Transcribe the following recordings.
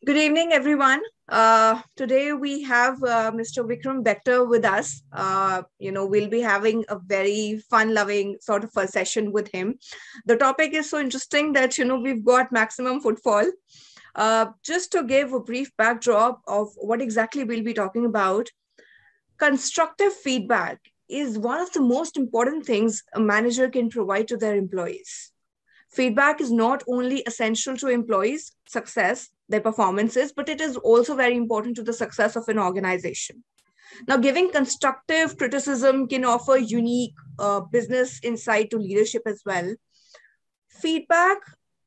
Good evening, everyone. Today we have Mr. Vikram Bector with us. We'll be having a very fun-loving sort of a session with him. The topic is so interesting that, we've got maximum footfall. Just to give a brief backdrop of what exactly we'll be talking about, constructive feedback is one of the most important things a manager can provide to their employees. Feedback is not only essential to employees' success, their performances, but it is also very important to the success of an organization. Now, giving constructive criticism can offer unique business insight to leadership as well. Feedback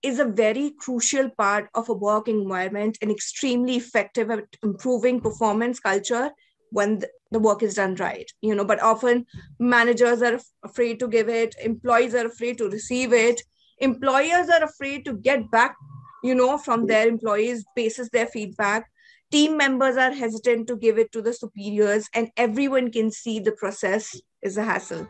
is a very crucial part of a work environment and extremely effective at improving performance culture when the work is done right. But often managers are afraid to give it, employees are afraid to receive it, employers are afraid to get back from their employees basis their feedback. Team members are hesitant to give it to the superiors, and everyone can see the process is a hassle.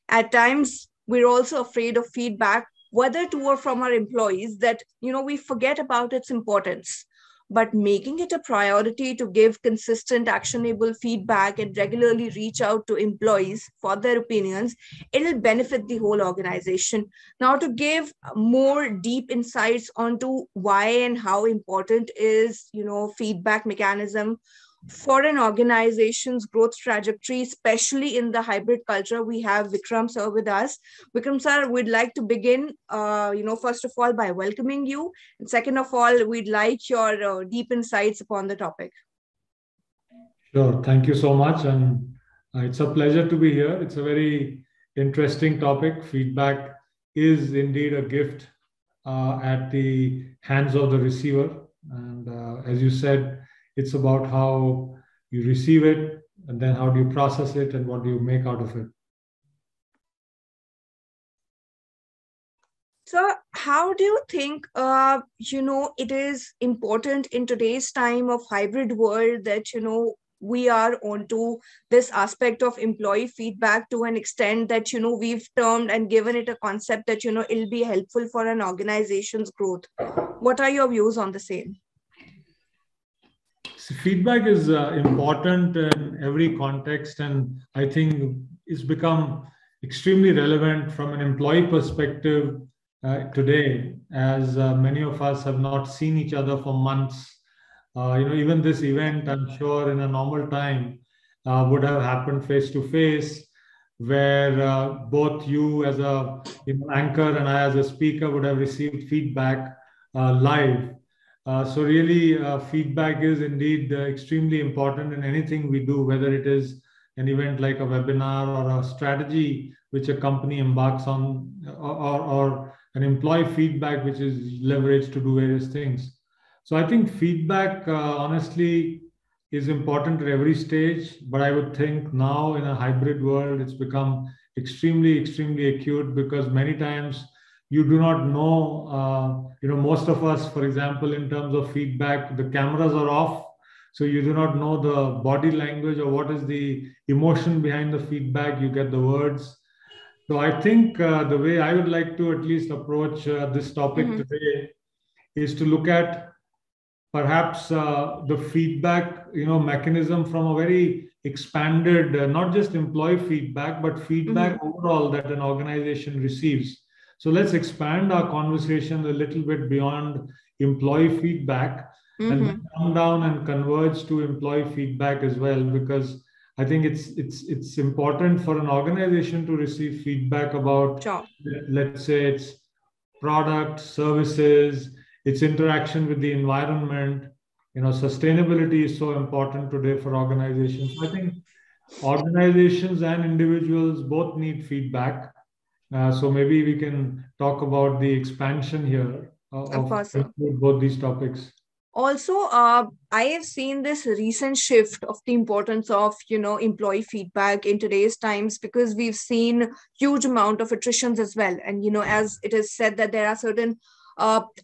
At times, we're also afraid of feedback, whether to or from our employees, that we forget about its importance. But making it a priority to give consistent, actionable feedback and regularly reach out to employees for their opinions, it'll benefit the whole organization. Now, to give more deep insights onto why and how important is, feedback mechanism for an organization's growth trajectory, especially in the hybrid culture, we have Vikram sir with us. Vikram sir, we'd like to begin, first of all, by welcoming you. And second of all, we'd like your deep insights upon the topic. Sure. Thank you so much. And it's a pleasure to be here. It's a very interesting topic. Feedback is indeed a gift at the hands of the receiver. And as you said, it's about how you receive it, and then how do you process it, and what do you make out of it. So how do you think, it is important in today's time of hybrid world that, we are onto this aspect of employee feedback to an extent that, we've termed and given it a concept that, it'll be helpful for an organization's growth. What are your views on the same? So feedback is important in every context, and I think it's become extremely relevant from an employee perspective today, as many of us have not seen each other for months. Even this event, I'm sure in a normal time would have happened face to face, where both you as a anchor and I as a speaker would have received feedback live. So really, feedback is indeed extremely important in anything we do, whether it is an event like a webinar or a strategy which a company embarks on, or an employee feedback which is leveraged to do various things. So I think feedback, honestly, is important at every stage, but I would think now in a hybrid world, it's become extremely, extremely acute, because many times you do not know, most of us, for example, in terms of feedback, the cameras are off. So you do not know the body language or what is the emotion behind the feedback. You get the words. So I think the way I would like to at least approach this topic today is to look at perhaps the feedback, mechanism from a very expanded, not just employee feedback, but feedback overall that an organization receives. So let's expand our conversation a little bit beyond employee feedback and then come down and converge to employee feedback as well, because I think it's important for an organization to receive feedback about, let's say, its product, services, its interaction with the environment. Sustainability is so important today for organizations. I think organizations and individuals both need feedback. So maybe we can talk about the expansion here of both these topics. Also, I have seen this recent shift of the importance of, employee feedback in today's times, because we've seen huge amount of attritions as well. And, as it is said that there are certain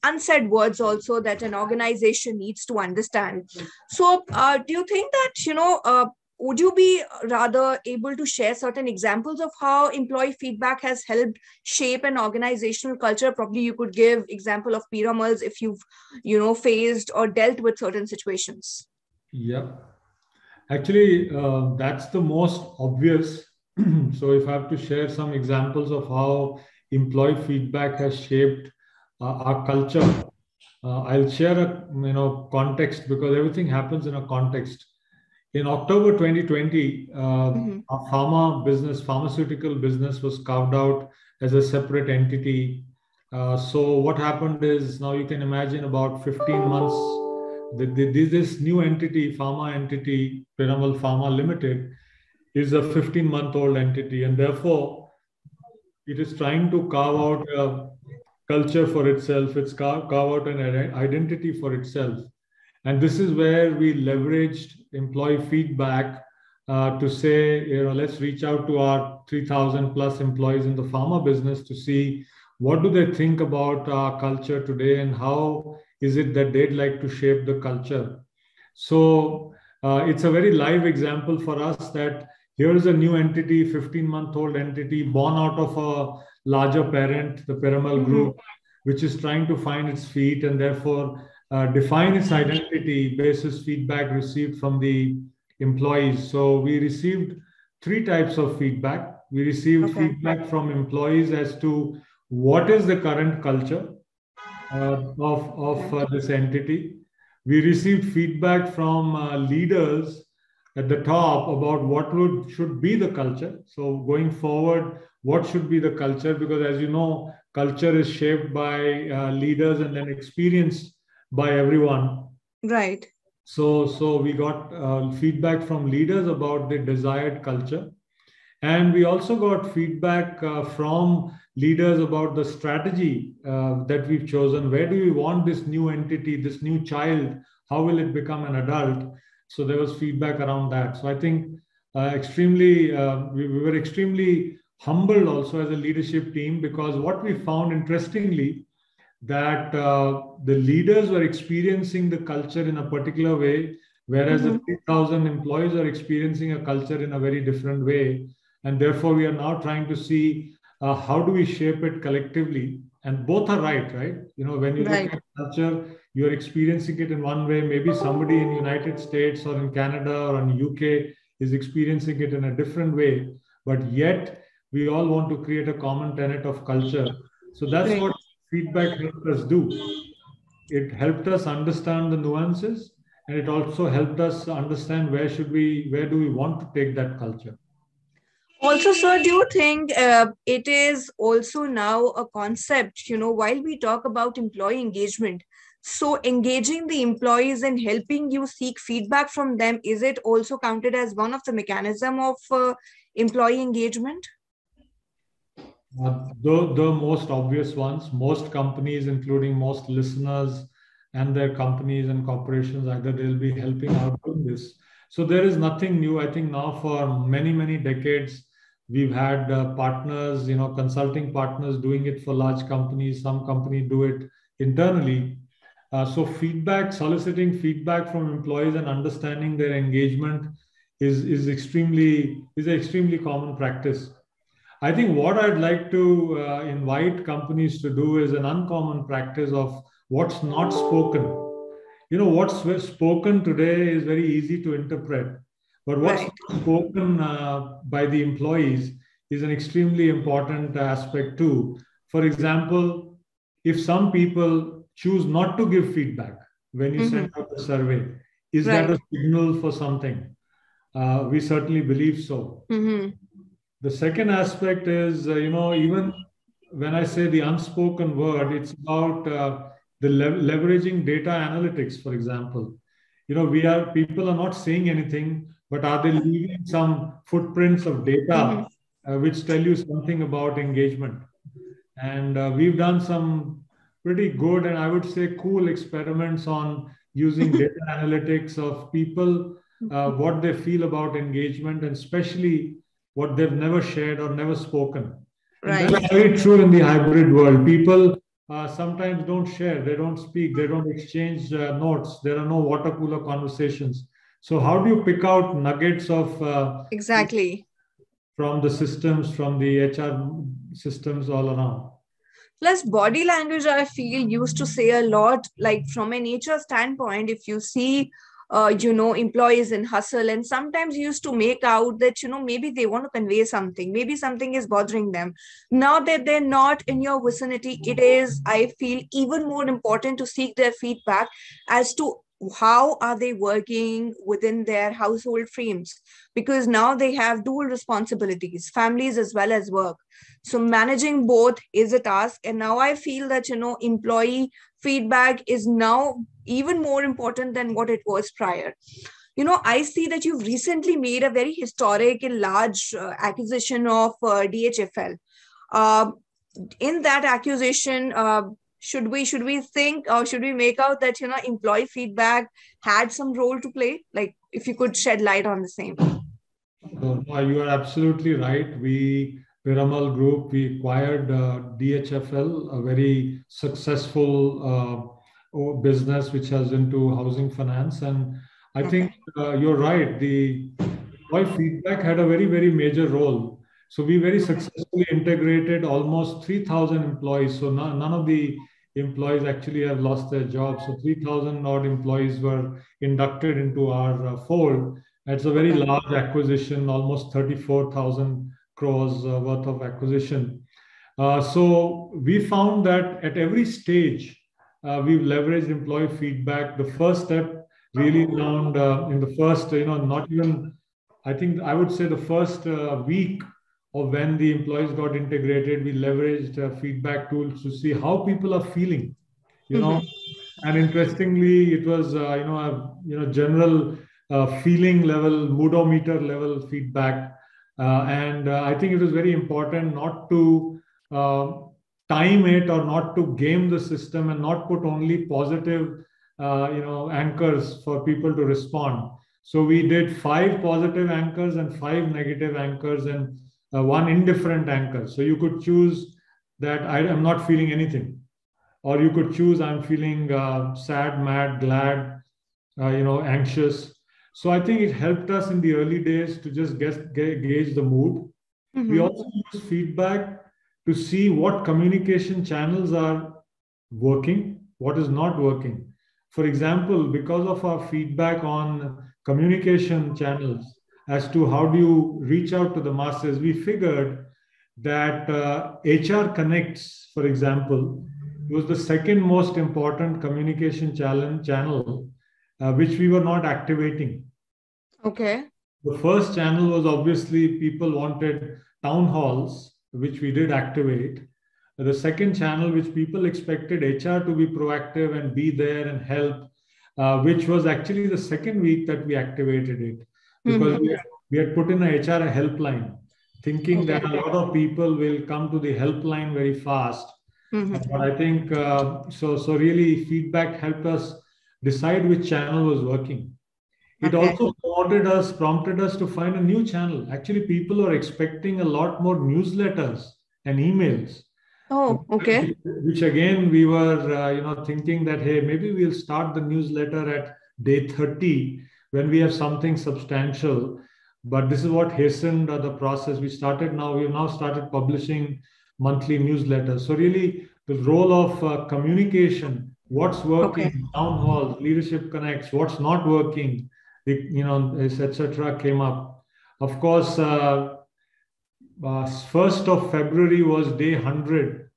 unsaid words also that an organization needs to understand. So do you think that, would you be rather able to share certain examples of how employee feedback has helped shape an organizational culture? Probably you could give example of pyramids if you've, faced or dealt with certain situations. Yeah. Actually, that's the most obvious. So, if I have to share some examples of how employee feedback has shaped our culture, I'll share a context, because everything happens in a context. In October 2020, Mm-hmm. our pharmaceutical business was carved out as a separate entity. So what happened is, now you can imagine, about 15 months, this new entity, pharma entity, Piramal Pharma Limited, is a 15-month-old entity, and therefore it is trying to carve out a culture for itself. It's carve out an identity for itself. And this is where we leveraged employee feedback to say, let's reach out to our 3,000 plus employees in the pharma business to see what do they think about our culture today, and how is it that they'd like to shape the culture. So it's a very live example for us that here's a new entity, 15-month-old entity born out of a larger parent, the Piramal Mm-hmm. Group, which is trying to find its feet and therefore define its identity basis feedback received from the employees. So we received three types of feedback. We received Okay. feedback from employees as to what is the current culture of this entity. We received feedback from leaders at the top about what should be the culture. So going forward, what should be the culture? Because as you know, culture is shaped by leaders and then experienced by everyone. Right. So we got feedback from leaders about the desired culture. And we also got feedback from leaders about the strategy that we've chosen. Where do we want this new entity, this new child? How will it become an adult? So there was feedback around that. So I think we were extremely humbled also as a leadership team, because what we found, interestingly, that the leaders were experiencing the culture in a particular way, whereas the Mm-hmm. 3,000 employees are experiencing a culture in a very different way. And therefore, we are now trying to see how do we shape it collectively. And both are right? When you look Right. at culture, you're experiencing it in one way. Maybe somebody in the United States or in Canada or in UK is experiencing it in a different way. But yet, we all want to create a common tenet of culture. So that's Right. what feedback helped us do. It helped us understand the nuances, and it also helped us understand where do we want to take that culture. Also, sir, do you think it is also now a concept, while we talk about employee engagement, so engaging the employees and helping you seek feedback from them, is it also counted as one of the mechanism of employee engagement? The most obvious ones, most companies, including most listeners and their companies and corporations, either they'll be helping out doing this. So there is nothing new. I think now for many, many decades, we've had partners, consulting partners doing it for large companies. Some companies do it internally. So soliciting feedback from employees and understanding their engagement is an extremely common practice. I think what I'd like to invite companies to do is an uncommon practice of what's not spoken. What's spoken today is very easy to interpret, but what's Right. not spoken by the employees is an extremely important aspect too. For example, if some people choose not to give feedback when you Mm-hmm. send out the survey, is that Right. a signal for something? We certainly believe so. Mm-hmm. The second aspect is, even when I say the unspoken word, it's about the leveraging data analytics, for example. People are not saying anything, but are they leaving some footprints of Mm-hmm. data which tell you something about engagement? And we've done some pretty good and I would say cool experiments on using data analytics of people, what they feel about engagement, and especially what they've never shared or never spoken. And Right. that's very true in the hybrid world. People sometimes don't share, they don't speak, they don't exchange notes. There are no water cooler conversations. So how do you pick out nuggets of Exactly. from the systems, from the HR systems all around? Plus, body language, I feel, used to say a lot. Like from a nature standpoint, if you see, employees in hustle, and sometimes you used to make out that, maybe they want to convey something, maybe something is bothering them. Now that they're not in your vicinity, it is, I feel, even more important to seek their feedback as to how are they working within their household frames, because now they have dual responsibilities, families as well as work. So managing both is a task. And now I feel that, employee feedback is now even more important than what it was prior. I see that you've recently made a very historic and large acquisition of DHFL. Uh, in that acquisition, should we think, or should we make out that, employee feedback had some role to play? Like, if you could shed light on the same. No, you are absolutely right. We, Piramal Group, we acquired DHFL, a very successful business which has into housing finance. And I think Okay. you're right. The employee feedback had a very, very major role. So we very successfully integrated almost 3,000 employees. So none of the employees actually have lost their jobs. So 3,000 odd employees were inducted into our fold. It's a very Okay. large acquisition, almost 34,000 crores worth of acquisition. So we found that at every stage, we've leveraged employee feedback. The first step really around in the first, not even, I think I would say the first week of when the employees got integrated, we leveraged feedback tools to see how people are feeling, you know. Mhm. And interestingly, it was general feeling level, moodometer level feedback, and I think it was very important not to uh, time it or not to game the system and not put only positive anchors for people to respond. So we did 5 positive anchors and 5 negative anchors and one indifferent anchor. So you could choose that I am not feeling anything, or you could choose I'm feeling sad, mad, glad, anxious. So I think it helped us in the early days to just gauge the mood. We Mhm. also use feedback to see what communication channels are working, what is not working. For example, because of our feedback on communication channels as to how do you reach out to the masses, we figured that HR Connects, for example, was the second most important communication channel which we were not activating. Okay. The first channel was obviously people wanted town halls, which we did activate. The second channel, which people expected HR to be proactive and be there and help, which was actually the second week that we activated it, because Mhm. we had put in a HR helpline, thinking Okay. that a lot of people will come to the helpline very fast. Mhm. But I think so really feedback helped us decide which channel was working. It Okay. also prompted us to find a new channel. Actually, people are expecting a lot more newsletters and emails, Oh, okay. which again we were, thinking that hey, maybe we'll start the newsletter at day 30 when we have something substantial. But this is what hastened the process. We have now started publishing monthly newsletters. So really, the role of communication, what's Okay. working, town halls, leadership connects, what's not working, etc. came up. Of course, 1st of February was day 100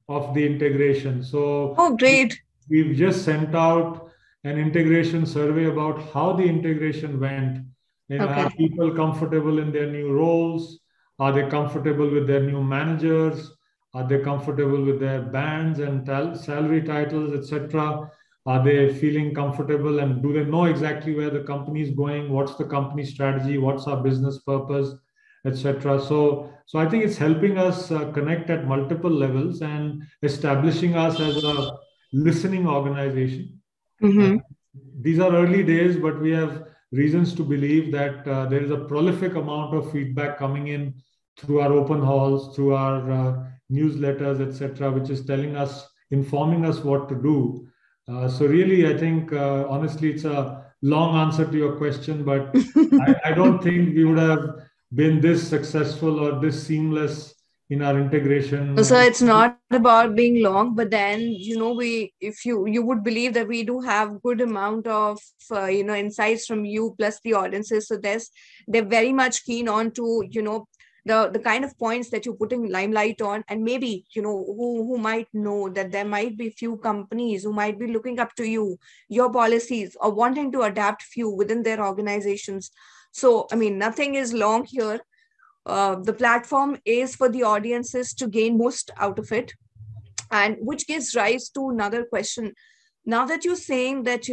of the integration. So Oh, great. we've just sent out an integration survey about how the integration went. Are Okay. people comfortable in their new roles? Are they comfortable with their new managers? Are they comfortable with their bands and salary titles, etc.? Are they feeling comfortable and do they know exactly where the company is going? What's the company strategy? What's our business purpose, etc.? So I think it's helping us connect at multiple levels and establishing us as a listening organization. Uh, Mhm. these are early days, but we have reasons to believe that there is a prolific amount of feedback coming in through our open halls, through our newsletters, etc., which is telling us, informing us what to do. So really, I think honestly, it's a long answer to your question, but I don't think we would have been this successful or this seamless in our integration. So it's not about being long, but then we, if you would believe that we do have good amount of insights from you plus the audiences. So they're very much keen on to the kind of points that you're putting limelight on, and maybe who might know that there might be few companies who might be looking up to you, your policies, or wanting to adapt few within their organizations. So I mean, nothing is long here. The platform is for the audiences to gain most out of it, and which gives rise to another question. Now that you're saying that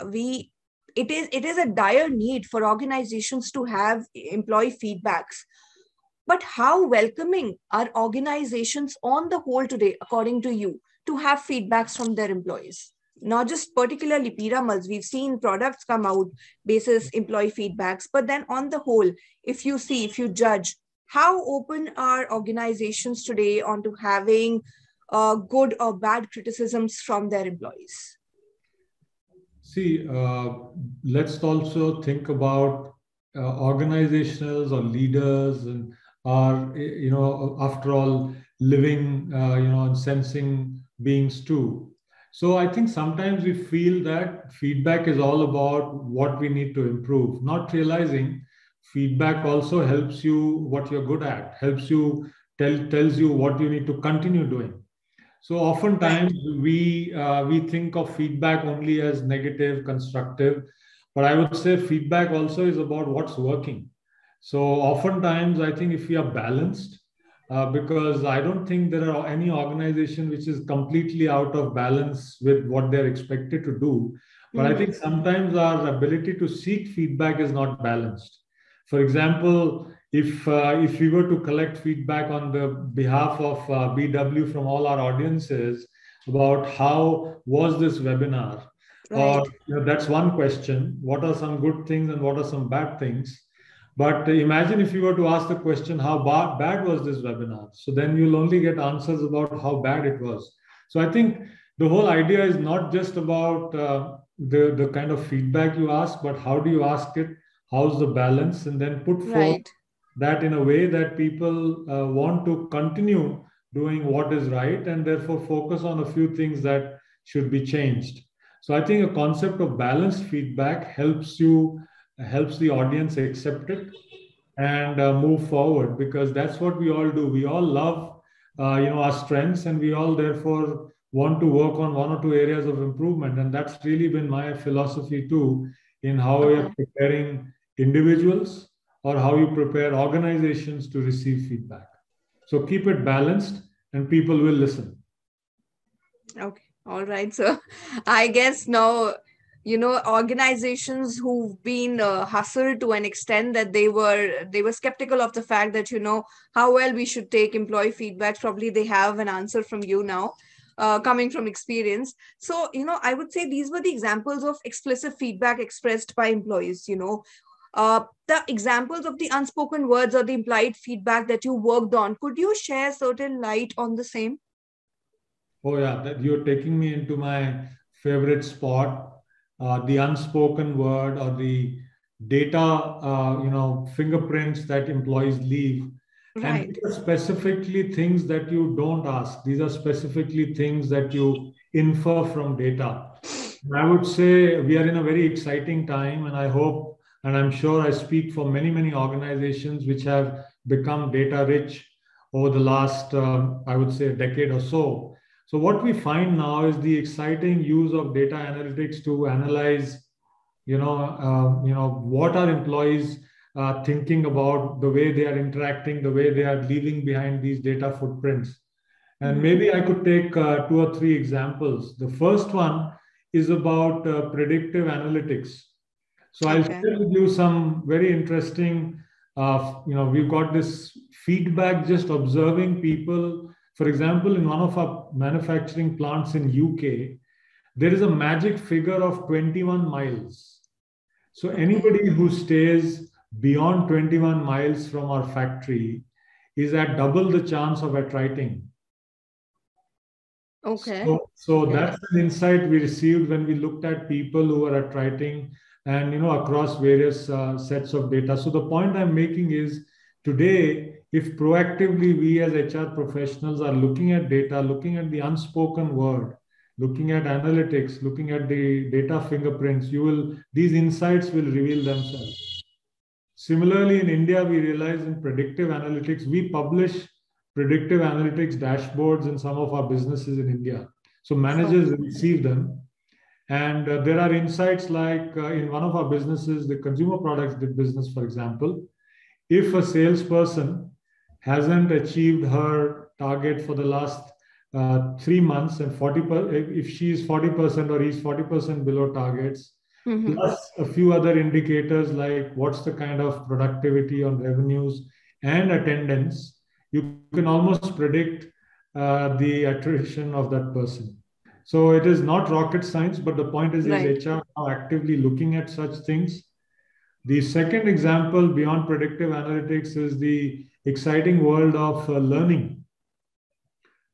we it is a dire need for organizations to have employee feedbacks, but how welcoming are organizations on the whole today, according to you, to have feedbacks from their employees? Not just particularly pyramids, we've seen products come out basis employee feedbacks, but then on the whole, if you judge, how open are organizations today onto having good or bad criticisms from their employees? See, let's also think about organizations or leaders and are, after all, living, and sensing beings too. So I think sometimes we feel that feedback is all about what we need to improve, not realizing feedback also helps you what you're good at, helps you tells you what you need to continue doing. So Right. oftentimes we think of feedback only as negative, constructive, but I would say feedback also is about what's working. So oftentimes I think if we are balanced, because I don't think there are any organization which is completely out of balance with what they're expected to do. But I think Mm-hmm. sometimes our ability to seek feedback is not balanced. For example, if we were to collect feedback on the behalf of BW from all our audiences about how was this webinar, or Right. that's one question. What are some good things and what are some bad things? But imagine if you were to ask the question, how bad was this webinar? So then you'll only get answers about how bad it was. So I think the whole idea is not just about the kind of feedback you ask, but how do you ask it? How's the balance? And then put forth Right. that in a way that people want to continue doing what is right and therefore focus on a few things that should be changed. So I think a concept of balanced feedback helps the audience accept it and move forward, because that's what we all do. We all love our strengths, and we all therefore want to work on one or two areas of improvement. And that's really been my philosophy too, in how we are Okay. preparing individuals or how you prepare organizations to receive feedback. So keep it balanced and people will listen. Okay. All right. So I guess now, organizations who've been hustled to an extent that they were skeptical of the fact that, how well we should take employee feedback. Probably they have an answer from you now, coming from experience. So, I would say these were the examples of explicit feedback expressed by employees, the examples of the unspoken words or the implied feedback that you worked on. Could you share certain light on the same? Oh yeah, that you're taking me into my favorite spot, the unspoken word or the data, fingerprints that employees leave. And Right. these are specifically things that you don't ask. These are specifically things that you infer from data. And I would say we are in a very exciting time, and I hope, and I'm sure I speak for many, many organizations which have become data rich over the last, I would say, a decade or so. So what we find now is the exciting use of data analytics to analyze, what are employees thinking about, the way they are interacting, the way they are leaving behind these data footprints. And Mhm. maybe I could take two or three examples. The first one is about predictive analytics. So I'll Okay. share with you some very interesting, we've got this feedback just observing people. For example, in one of our manufacturing plants in UK, there is a magic figure of 21 miles. So Okay. anybody who stays beyond 21 miles from our factory is at double the chance of attriting. Okay. So Okay. that's an insight we received when we looked at people who are attriting and across various sets of data. So the point I'm making is, today, if proactively we as HR professionals are looking at data, looking at the unspoken word, looking at analytics, looking at the data fingerprints, these insights will reveal themselves. Similarly, in India, we realize in predictive analytics, we publish predictive analytics dashboards in some of our businesses in India. So managers receive them. And there are insights like in one of our businesses, the consumer products business, for example, if a salesperson hasn't achieved her target for the last 3 months, and if she is 40% or he's 40% below targets, plus a few other indicators like what's the kind of productivity on revenues and attendance, you can almost predict the attrition of that person. So it is not rocket science, but the point is HR are actively looking at such things. The second example beyond predictive analytics is the exciting world of learning.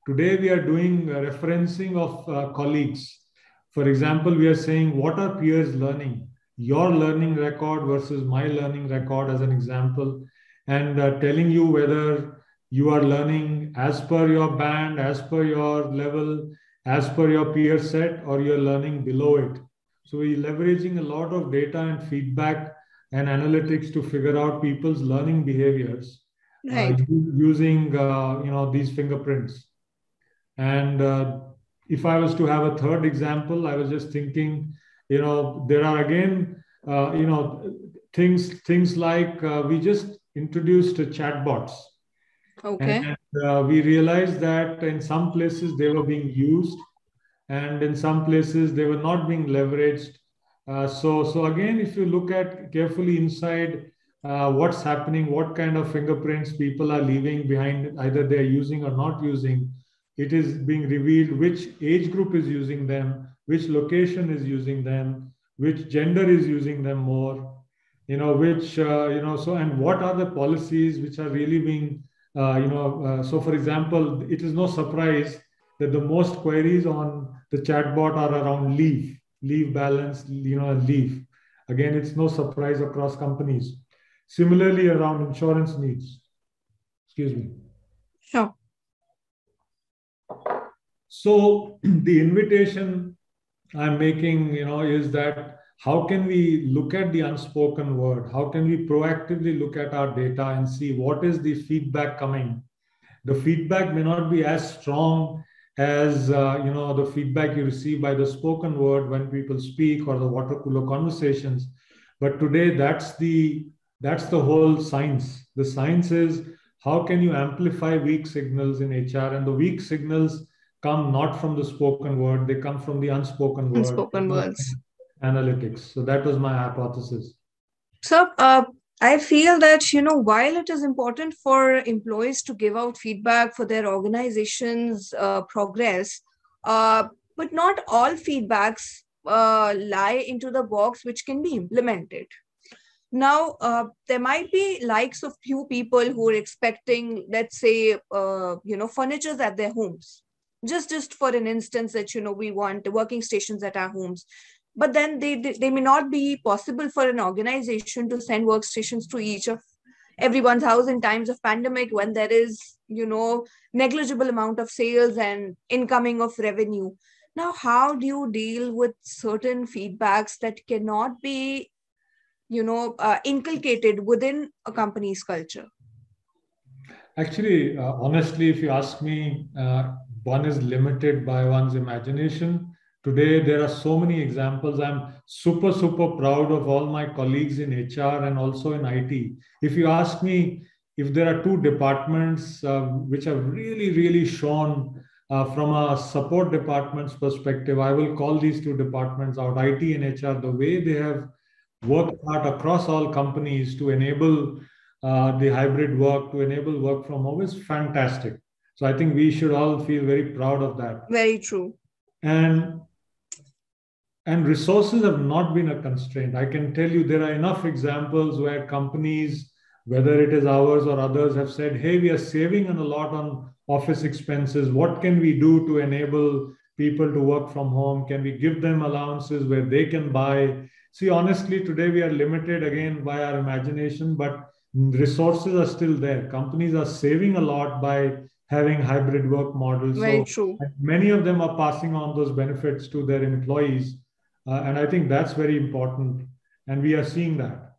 Today, we are doing referencing of colleagues. For example, we are saying, what are peers learning? Your learning record versus my learning record, as an example, and telling you whether you are learning as per your band, as per your level, as per your peer set, or you're learning below it. So we're leveraging a lot of data and feedback and analytics to figure out people's learning behaviors using these fingerprints. And if I was to have a third example, I was just thinking, there are again, things like we just introduced chatbots. Okay. And we realized that in some places they were being used, and in some places they were not being leveraged. So again, if you look at carefully inside what's happening, what kind of fingerprints people are leaving behind, either they're using or not using, it is being revealed which age group is using them, which location is using them, which gender is using them more, and what are the policies which are really being, so for example, it is no surprise that the most queries on the chatbot are around leave balance, leave. Again, it's no surprise across companies. Similarly, around insurance needs. Excuse me. Sure. So the invitation I'm making, is that how can we look at the unspoken word? How can we proactively look at our data and see what is the feedback coming? The feedback may not be as strong as the feedback you receive by the spoken word when people speak, or the water cooler conversations. But today, that's the whole science. The science is, how can you amplify weak signals in HR? And the weak signals come not from the spoken word, they come from the unspoken word. Unspoken words. Analytics. So that was my hypothesis. So I feel that, while it is important for employees to give out feedback for their organization's progress, but not all feedbacks lie into the box which can be implemented. Now, there might be likes of few people who are expecting, let's say, furnitures at their homes. Just for an instance that, we want working stations at our homes. But then they may not be possible for an organization to send workstations to each of everyone's house in times of pandemic, when there is, negligible amount of sales and incoming of revenue. Now, how do you deal with certain feedbacks that cannot be, inculcated within a company's culture? Actually, honestly, if you ask me, one is limited by one's imagination. Today, there are so many examples. I'm super, super proud of all my colleagues in HR and also in IT. If you ask me if there are two departments which have really, really shown from a support department's perspective, I will call these two departments out, IT and HR. The way they have worked hard across all companies to enable the hybrid work, to enable work from home is fantastic. So I think we should all feel very proud of that. Very true. And resources have not been a constraint. I can tell you there are enough examples where companies, whether it is ours or others, have said, hey, we are saving a lot on office expenses. What can we do to enable people to work from home? Can we give them allowances where they can buy See, honestly, today we are limited again by our imagination, but resources are still there. Companies are saving a lot by having hybrid work models. Very So true. many of them are passing on those benefits to their employees. And I think that's very important. And we are seeing that.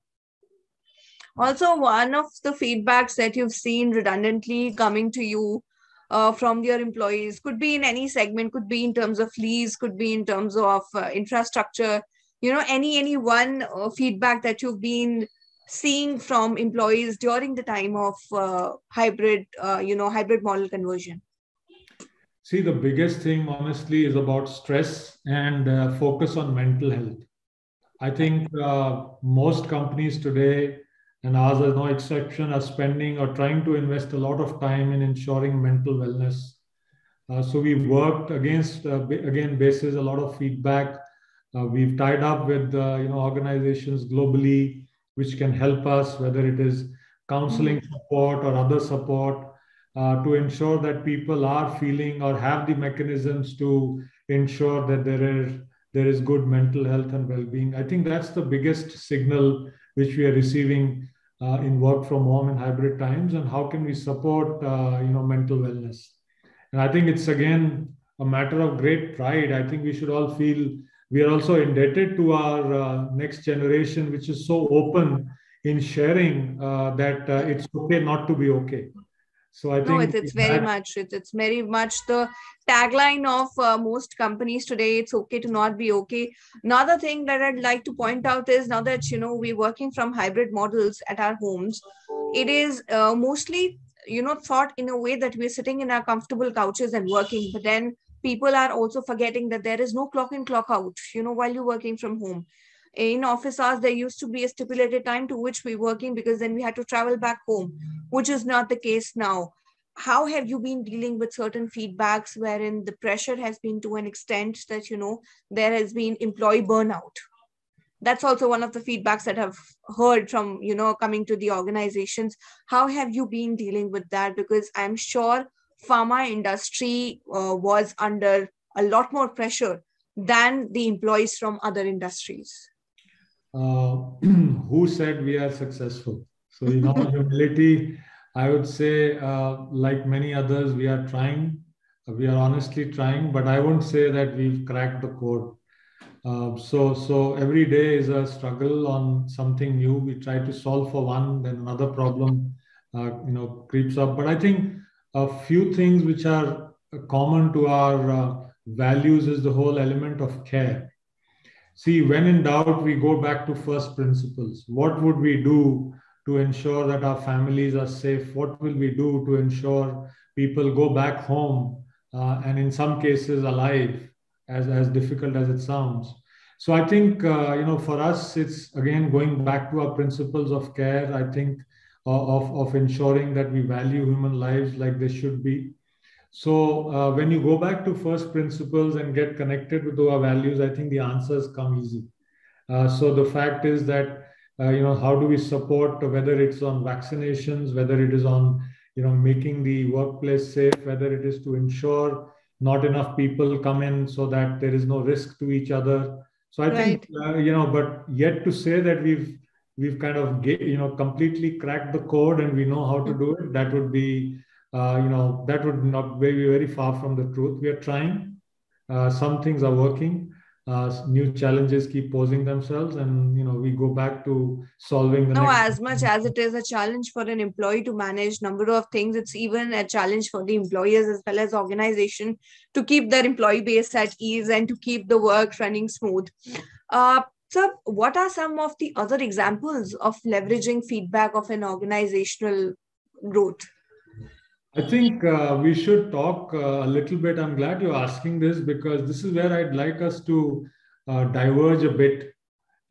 Also, one of the feedbacks that you've seen redundantly coming to you from your employees could be in any segment, could be in terms of lease, could be in terms of infrastructure. Any one feedback that you've been seeing from employees during the time of hybrid model conversion. See, the biggest thing, honestly, is about stress and focus on mental health. I think most companies today, and ours is no exception, are spending or trying to invest a lot of time in ensuring mental wellness. So we worked against, again, basis a lot of feedback. We've tied up with organizations globally which can help us, whether it is counseling support or other support, to ensure that people are feeling or have the mechanisms to ensure that there is good mental health and well-being. I think that's the biggest signal which we are receiving in work from home in hybrid times, and how can we support mental wellness. And I think it's again a matter of great pride. I think we should all feel we are also indebted to our next generation, which is so open in sharing that it's okay not to be okay. So I No, think it's very that much it's very much the tagline of most companies today. It's okay to not be okay. Another thing that I'd like to point out is, now that we're working from hybrid models at our homes, it is mostly thought in a way that we're sitting in our comfortable couches and working. But then people are also forgetting that there is no clock in, clock out. While you're working from home, in office hours there used to be a stipulated time to which we're working, because then we had to travel back home, which is not the case now. How have you been dealing with certain feedbacks wherein the pressure has been to an extent that there has been employee burnout? That's also one of the feedbacks that I've heard from coming to the organizations. How have you been dealing with that? Because I'm sure pharma industry was under a lot more pressure than the employees from other industries. who said we are successful? So, humility, I would say, like many others, we are trying. We are honestly trying, but I won't say that we've cracked the code. So every day is a struggle on something new. We try to solve for one, then another problem, creeps up. But I think a few things which are common to our values is the whole element of care. See, when in doubt, we go back to first principles. What would we do to ensure that our families are safe? What will we do to ensure people go back home and in some cases alive, as difficult as it sounds? So I think, for us, it's again going back to our principles of care. I think of ensuring that we value human lives like they should be. So when you go back to first principles and get connected with our values, I think the answers come easy. So the fact is that how do we support, whether it's on vaccinations, whether it is on making the workplace safe, whether it is to ensure not enough people come in so that there is no risk to each other. So I think Right. but yet to say that we've kind of completely cracked the code and we know how to do it, that would be that would not be very far from the truth. We are trying. Some things are working. New challenges keep posing themselves, and we go back to solving the No, next. as much as it is a challenge for an employee to manage number of things, it's even a challenge for the employers as well as organization to keep their employee base at ease and to keep the work running smooth. So, what are some of the other examples of leveraging feedback of an organizational growth? I think we should talk a little bit. I'm glad you're asking this because this is where I'd like us to diverge a bit.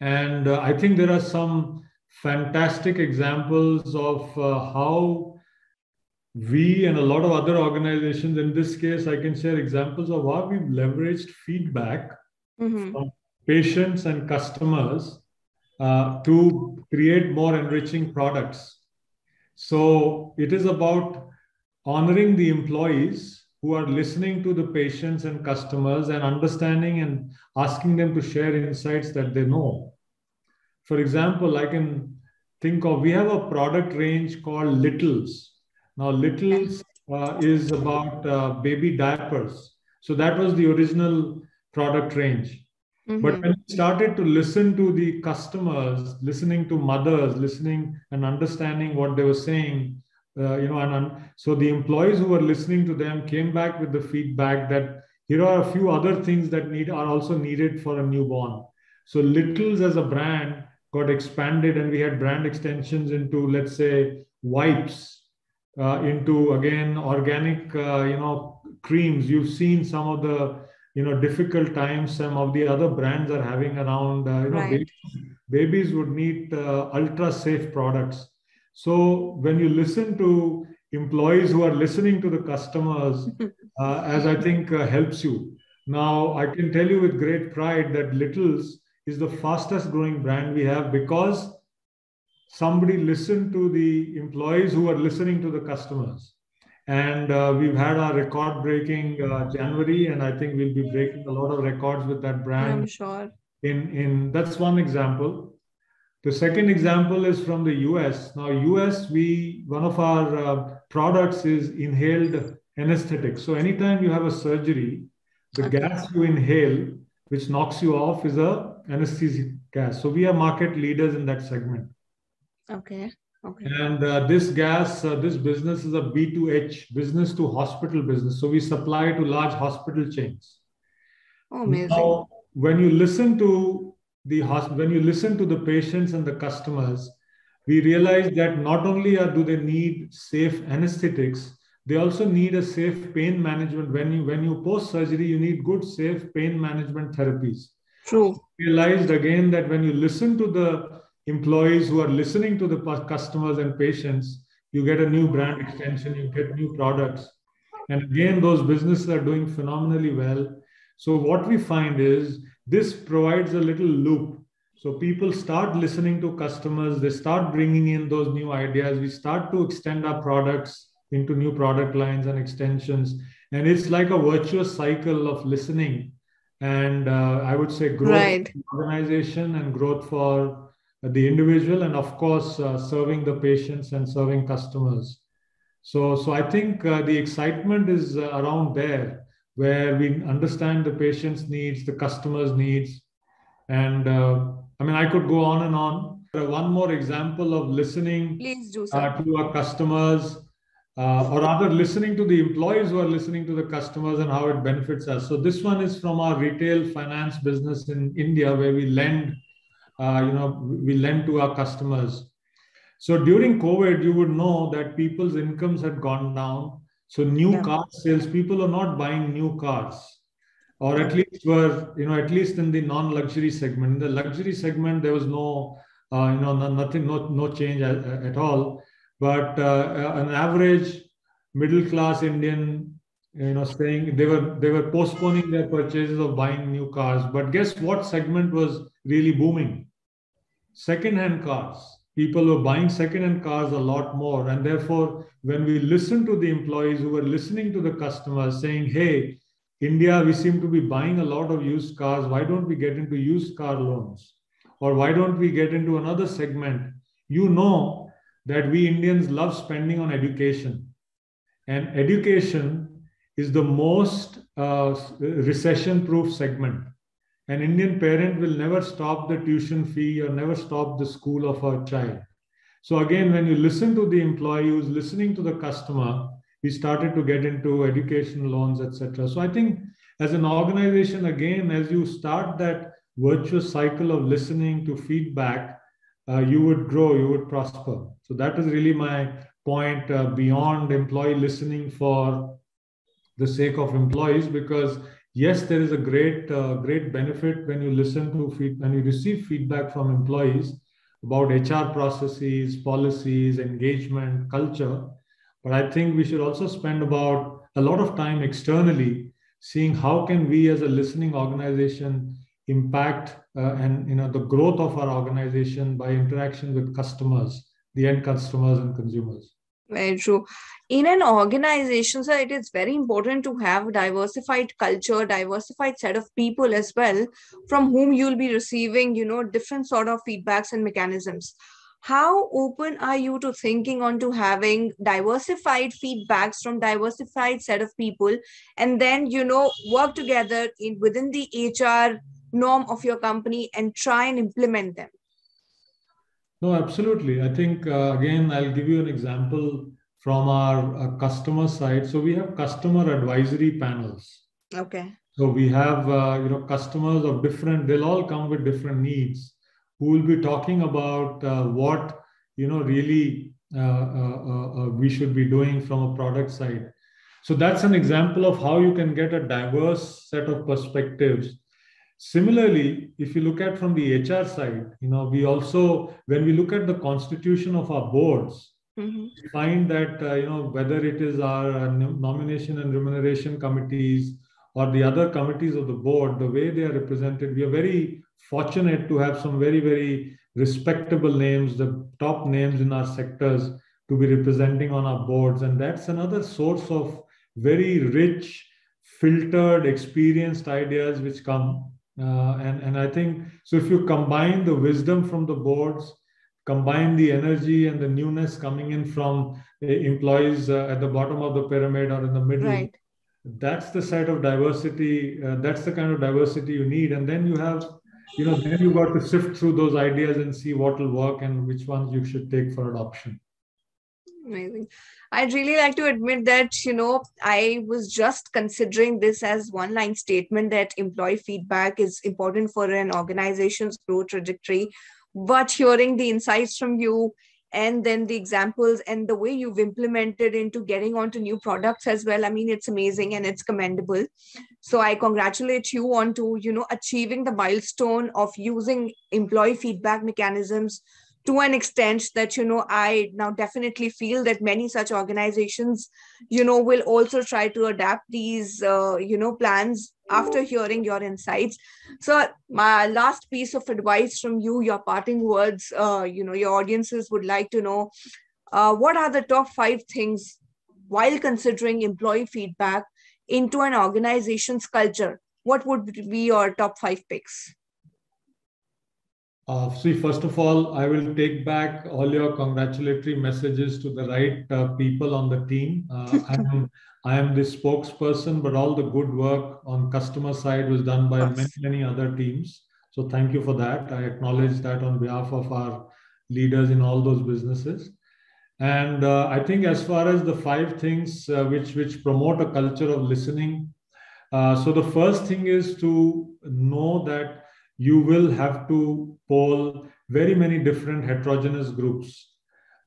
And I think there are some fantastic examples of how we and a lot of other organizations, in this case, I can share examples of how we've leveraged feedback Mm-hmm. from patients and customers to create more enriching products. So it is about honoring the employees who are listening to the patients and customers and understanding and asking them to share insights that they know. For example, I can think of, we have a product range called Littles. Now, Littles is about baby diapers. So that was the original product range. But when we started to listen to the customers, listening to mothers, listening and understanding what they were saying, so the employees who were listening to them came back with the feedback that here are a few other things that are also needed for a newborn. So Littles as a brand got expanded, and we had brand extensions into, let's say, wipes, into again organic, creams. You've seen some of the difficult times some of the other brands are having around. Right. Babies would need ultra safe products. So when you listen to employees who are listening to the customers, as I think helps you. Now, I can tell you with great pride that Littles is the fastest growing brand we have because somebody listened to the employees who are listening to the customers. And we've had our record breaking January, and I think we'll be breaking a lot of records with that brand. I'm sure. In that's one example. The second example is from the US. Now, US, one of our products is inhaled anesthetic. So anytime you have a surgery, the gas you inhale, which knocks you off, is a anesthetic gas. So we are market leaders in that segment. Okay. And this gas, this business is a B2H, business to hospital business. So we supply to large hospital chains. Oh, amazing. Now, when you listen to the patients and the customers, we realize that not only do they need safe anesthetics, they also need a safe pain management. When you post surgery, you need good, safe pain management therapies. True. Realized again that when you listen to the employees who are listening to the customers and patients, you get a new brand extension, you get new products. And again, those businesses are doing phenomenally well. So what we find is this provides a little loop. So people start listening to customers, they start bringing in those new ideas. We start to extend our products into new product lines and extensions. And it's like a virtuous cycle of listening. And I would say growth for the organization and growth for the individual, and of course, serving the patients and serving customers. So I think the excitement is around there, where we understand the patient's needs, the customer's needs. And I could go on and on. One more example of listening to our customers, or rather listening to the employees who are listening to the customers and how it benefits us. So this one is from our retail finance business in India, where we lend to our customers. So during COVID, you would know that people's incomes had gone down. So new car sales, people are not buying new cars, or at least at least in the non-luxury segment. In the luxury segment, there was no change at all. But an average middle-class Indian, saying they were postponing their purchases of buying new cars. But guess what segment was really booming? Second-hand cars. People were buying second-hand cars a lot more. And therefore, when we listen to the employees who were listening to the customers saying, hey, India, we seem to be buying a lot of used cars. Why don't we get into used car loans? Or why don't we get into another segment? You know that we Indians love spending on education. And education is the most recession-proof segment. An Indian parent will never stop the tuition fee or never stop the school of our child. So again, when you listen to the employee who's listening to the customer, we started to get into education loans, etc. So I think as an organization, again, as you start that virtuous cycle of listening to feedback, you would grow, you would prosper. So that is really my point, beyond employee listening for the sake of employees, because yes, there is a great benefit when you when you receive feedback from employees about HR processes, policies, engagement, culture. But I think we should also spend about a lot of time externally seeing how can we as a listening organization impact the growth of our organization by interaction with customers, the end customers and consumers. Very true. In an organization, so it is very important to have diversified culture, diversified set of people as well, from whom you'll be receiving, different sort of feedbacks and mechanisms. How open are you to thinking on to having diversified feedbacks from diversified set of people, and then, work together in within the HR norm of your company and try and implement them? No, absolutely. I think, again, I'll give you an example from our customer side. So we have customer advisory panels. Okay. So we have, customers of different, they'll all come with different needs, who will be talking about what, really we should be doing from a product side. So that's an example of how you can get a diverse set of perspectives. Similarly, if you look at from the HR side, we also, when we look at the constitution of our boards, Mm-hmm. we find that, whether it is our nomination and remuneration committees or the other committees of the board, the way they are represented, we are very fortunate to have some very, very respectable names, the top names in our sectors to be representing on our boards. And that's another source of very rich, filtered, experienced ideas which come. And I think so. If you combine the wisdom from the boards, combine the energy and the newness coming in from employees at the bottom of the pyramid or in the middle, Right. that's the side of diversity. That's the kind of diversity you need. And then you have, then you got to sift through those ideas and see what will work and which ones you should take for adoption. Amazing. I'd really like to admit that, I was just considering this as one line statement that employee feedback is important for an organization's growth trajectory. But hearing the insights from you and then the examples and the way you've implemented into getting onto new products as well, I mean, it's amazing and it's commendable. So I congratulate you on to, achieving the milestone of using employee feedback mechanisms to an extent that, I now definitely feel that many such organizations, will also try to adapt these, plans after hearing your insights. So my last piece of advice from you, your parting words, your audiences would like to know, what are the top 5 things while considering employee feedback into an organization's culture? What would be your top 5 picks? See, first of all, I will take back all your congratulatory messages to the right people on the team. I am the spokesperson, but all the good work on customer side was done by many, many other teams. So thank you for that. I acknowledge that on behalf of our leaders in all those businesses. And I think as far as the 5 things which promote a culture of listening, so the first thing is to know that you will have to poll very many different heterogeneous groups.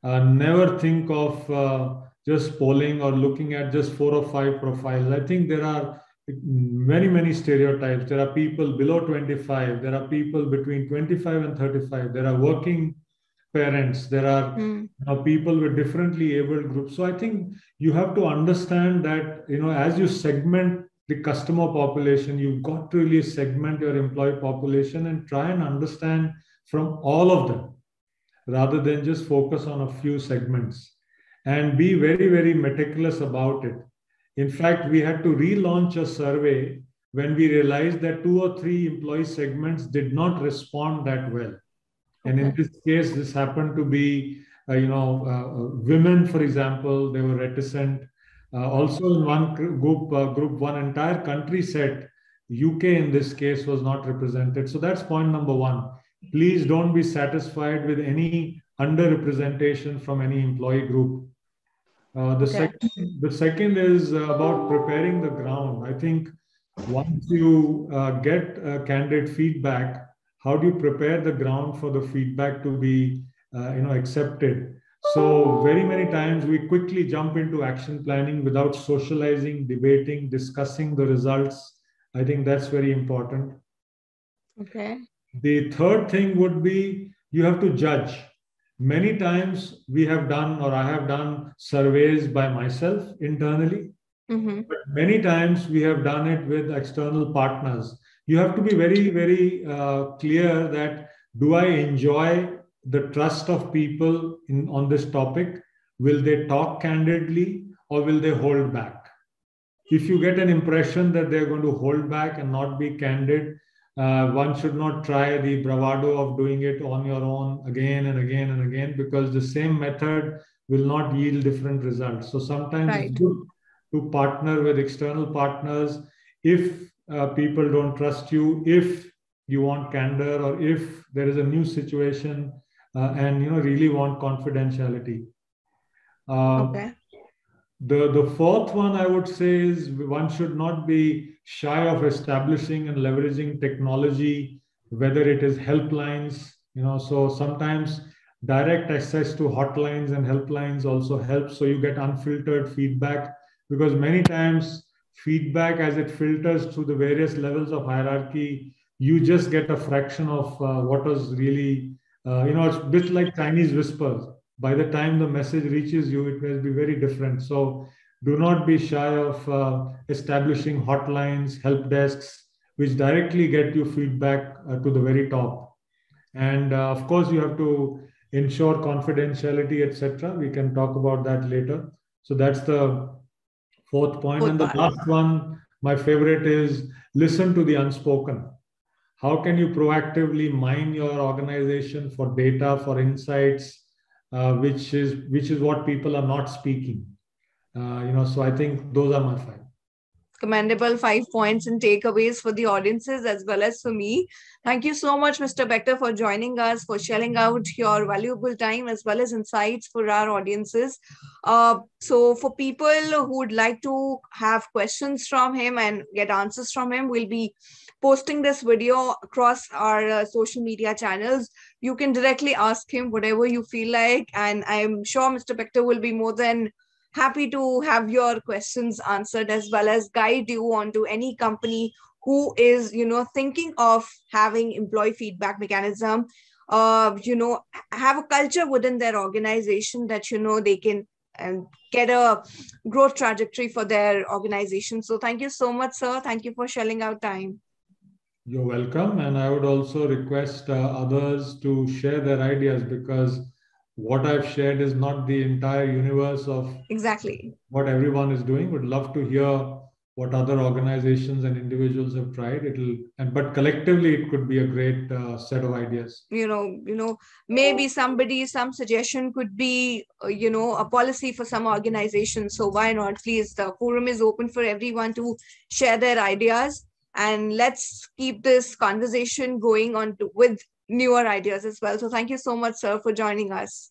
Never think of just polling or looking at just 4 or 5 profiles. I think there are many, many stereotypes. There are people below 25. There are people between 25 and 35. There are working parents. There are people with differently abled groups. So I think you have to understand that, as you segment the customer population, you've got to really segment your employee population and try and understand from all of them rather than just focus on a few segments, and be very, very meticulous about it. In fact, we had to relaunch a survey when we realized that 2 or 3 employee segments did not respond that well. And in this case, this happened to be, women, for example, they were reticent. Also, in one group, one entire country said UK in this case was not represented. So that's point number one. Please don't be satisfied with any underrepresentation from any employee group. The second is about preparing the ground. I think once you get candid feedback, how do you prepare the ground for the feedback to be accepted? So very many times we quickly jump into action planning without socializing, debating, discussing the results. I think that's very important. Okay. The third thing would be you have to judge. Many times we have done, or I have done, surveys by myself internally. But many times we have done it with external partners. You have to be very, very clear that, do I enjoy the trust of people on this topic? Will they talk candidly or will they hold back? If you get an impression that they're going to hold back and not be candid, one should not try the bravado of doing it on your own again and again and again, because the same method will not yield different results. So sometimes it's good to partner with external partners if people don't trust you, if you want candor, or if there is a new situation and really want confidentiality. Okay. The fourth one I would say is one should not be shy of establishing and leveraging technology, whether it is helplines, so sometimes direct access to hotlines and helplines also helps, so you get unfiltered feedback, because many times feedback, as it filters through the various levels of hierarchy, you just get a fraction of what was really, it's a bit like Chinese whispers. By the time the message reaches you, it may be very different. So do not be shy of establishing hotlines, help desks, which directly get you feedback to the very top. And of course, you have to ensure confidentiality, etc. We can talk about that later. So that's the fourth point. And the last one, my favorite, is listen to the unspoken. How can you proactively mine your organization for data, for insights, which is what people are not speaking. So I think those are my 5. Commendable 5 points and takeaways for the audiences as well as for me. Thank you so much, Mr. Bector, for joining us, for sharing out your valuable time as well as insights for our audiences. So for people who would like to have questions from him and get answers from him, we'll be posting this video across our social media channels. You can directly ask him whatever you feel like, and I'm sure Mr. Bector will be more than happy to have your questions answered, as well as guide you onto any company who is, thinking of having employee feedback mechanism, have a culture within their organization that, they can get a growth trajectory for their organization. So thank you so much, sir. Thank you for shelling out time. You're welcome. And I would also request others to share their ideas, because what I've shared is not the entire universe of what everyone is doing. Would love to hear what other organizations and individuals have tried. But collectively, it could be a great set of ideas. Maybe some suggestion could be, a policy for some organization. So why not? Please, the forum is open for everyone to share their ideas, and let's keep this conversation going on with newer ideas as well. So thank you so much, sir, for joining us.